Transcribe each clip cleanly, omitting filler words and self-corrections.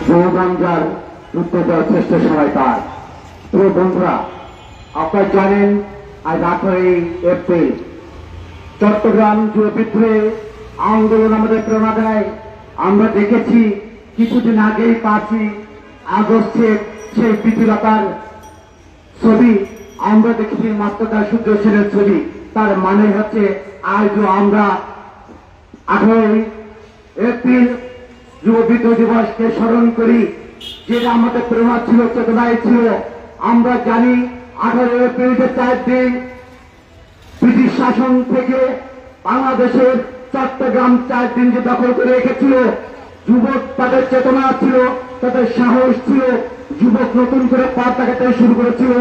বহুগঞ্জার যুদ্ধ দেওয়ার শ্রেষ্ঠ সময় তার। প্রিয় বন্ধুরা, আপনারা জানেন আজ 18 এপ্রিল চট্টগ্রাম যুব বিদ্রোহে আন্দোলন আমাদের প্রেরণা দেয়। আমরা দেখেছি কিছুদিন আগেই 5ই আগস্টের সেই প্রীতিলতার ছবি, আমরা দেখেছি মাস্টারদা সূর্য সেনের ছবি। তার মানে হচ্ছে আজও আমরা 18 এপ্রিল যুব বিদ্রোহ দিবসকে স্মরণ করি, যেটা আমাদের প্রেরণা ছিল, চেতনায় ছিল। আমরা জানি 18 এপ্রিল যে 4 দিন ব্রিটিশ শাসন থেকে বাংলাদেশের চট্টগ্রাম 4 দিন যে দখল করে রেখেছিল, যুবক তাদের চেতনা ছিল, তাদের সাহস ছিল, যুবক নতুন করে পথ দেখাতে শুরু করেছিল।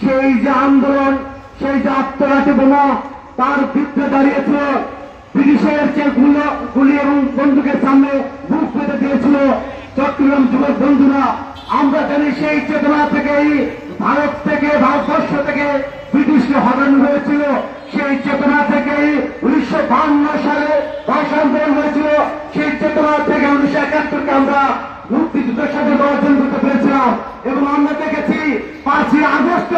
সেই যে আন্দোলন, সেই যে আত্মঘাতী বোমা, তার বিরুদ্ধে দাঁড়িয়েছিল ব্রিটিশের যে গুলি এবং বন্দুকের সামনে বুক পেতে দিয়েছিল চট্টগ্রাম যুবক বন্ধুরা। আমরা জানি সেই চেতনা থেকেই ভারতবর্ষ থেকে ব্রিটিশকে হটানো হয়েছিল। সেই চেতনা থেকেই 1952 সালে ভাষা আন্দোলন হয়েছিল। সেই চেতনা থেকে 1971-কে আমরা মুক্তিযুদ্ধের সাথে অর্জন করতে পেরেছিলাম এবং আমরা দেখেছি 5ই আগস্ট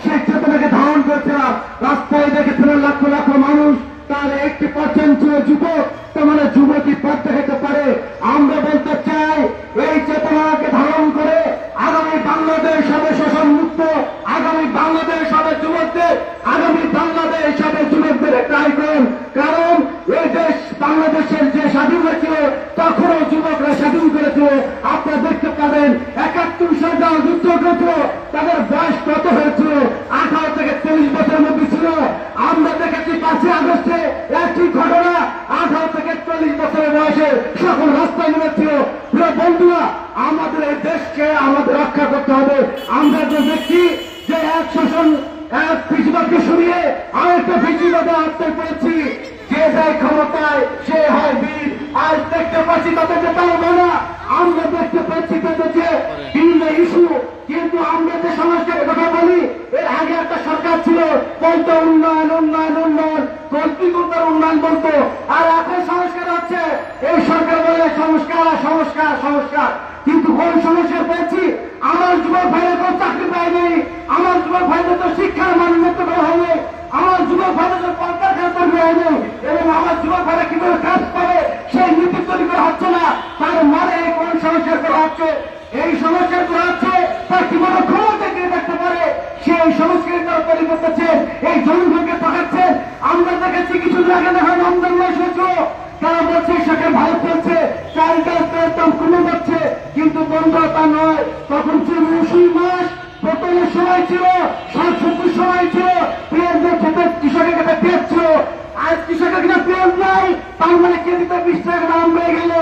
সেই চেতনাকে ধারণ করেছিলাম। রাস্তায় দেখেছিলেন লক্ষ লক্ষ মানুষ, তার 80% ছিল যুবক। তার মানে যুবকই পথ দেখাতে পারে। আমরা বলতে চাই, এই চেতনাকে ধারণ করে আগামী বাংলাদেশ হবে শোষণ মুক্ত, আগামী বাংলাদেশ হবে যুবকদের, আগামী বাংলাদেশ হবে যুবকদের একটা আইকন। কারণ এই দেশ বাংলাদেশের যে স্বাধীন হয়েছিল তখনও যুবকরা স্বাধীন করেছিল। আপনারা দেখতে পাবেন 71 সালে যারা যুদ্ধ করেছিল তাদের বয়স কত হয়েছিল? 18 থেকে 30 বছরের মধ্যে ছিল। আমরা দেখেছি 5ই আগস্টে একই ঘটনা, 18 থেকে 40 বছরের বয়সে সকল রাস্তায় নেমেছিল। প্রিয় বন্ধুরা, আমাদের এই দেশকে আমাদের রক্ষা করতে হবে। আমরা যে দেখছি যে এক শোষণ, এক ফিজিবাদকে সরিয়ে আরেকটা ফিজিবাদে আটকে পড়েছি। যে যায় ক্ষমতায় সে হয় বীর। আজ দেখতে পাচ্ছি তাদেরকে পারবো না। আমরা দেখতে পাচ্ছি তাদের যে বিভিন্ন ইস্যু, কিন্তু আমরা যে সংস্কারের কথা বলি, এর আগে একটা সরকার ছিল বলতো উন্নয়ন উন্নয়ন উন্নয়ন, কল্পিকতার উন্নয়ন বলতো। আর এখন সংস্কার হচ্ছে, এই সরকার বলে সংস্কার সংস্কার সংস্কার। কিন্তু কোন সংস্কার পেয়েছি? আমার যুবক ভাইয়ের কোন চাকরি পায়নি, আমার যুবক ভাইদের তো শিক্ষার মান উন্নত করা হয়নি, আমার যুবক ভাইদের তো কলকারখানা তৈরি হয়নি, এবং আমার যুবক ভাইরা কিভাবে কাজ পাবে সেই নীতি তৈরি করা হচ্ছে না। তার মানে কোন সংস্কার করা হচ্ছে? এই সংস্কার করা হচ্ছে তার কিভাবে ক্ষমতা কে দেখতে পারে সেই সংস্কার তারা তৈরি করতেছেন, এই জনগণকে পাঠাচ্ছেন। আমরা দেখেছি কিছুদিন আগে দেখা রমজান মাস হয়েছিল, তারা বলছে সেখানে ভালো চলছে, চাল ডাল তেলের দাম কমে যাচ্ছে, কিন্তু বন্ধ তা নয়। তখন ছিল মৌসুমী মাস, পতনের সময় ছিল, শাকসবজির সময় ছিল, পেঁয়াজের খেতে কৃষকের কাছে পেঁয়াজ ছিল। আজ কৃষকের কাছে পেঁয়াজ নাই, তার মানে কেজিতে 20 টাকা দাম বেড়ে গেল।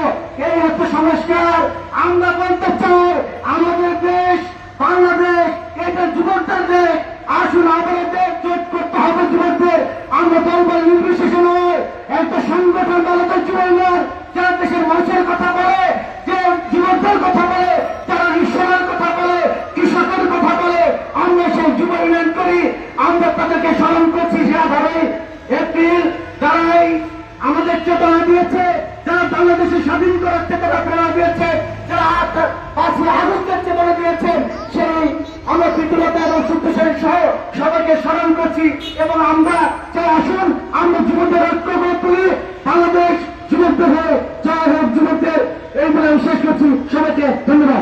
এই হচ্ছে সংস্কার। আমরা বলতে চাই, আমাদের দেশ বাংলাদেশ এটা যুবকদের দেশ। আসুন আমাদের দেশ জোট করতে হবে যুবকদের। আমরা দলবল নির্বিশেষে নয়, একটা সংগঠন দলদের যুবক যারা দেশের মানুষের কথা বলে, যে যুবকদের কথা বলে, যারা ঈশ্বরের কথা বলে, কৃষকের কথা বলে, আমরা সেই যুব ইউনিয়ন করি। আমরা তাদেরকে স্মরণ করছি সে আধারে এপ্রিল যারাই আমাদের চেতনা দিয়েছে, যারা বাংলাদেশে স্বাধীন করার চেতনা প্রেরণা দিয়েছে, যারা 5ই আগস্টের চেতনা দিয়েছেন, সেই আমরা প্রীতিলতা এবং সূর্যসেন সহ সবাইকে স্মরণ করছি। এবং আমরা চাই, আসুন আমরা যুবকদের ঐক্য করে তুলি, বাংলাদেশ যুবকদের হয়ে জয় হোক যুবকদের। এই বলে শেষ করছি। সবাইকে ধন্যবাদ।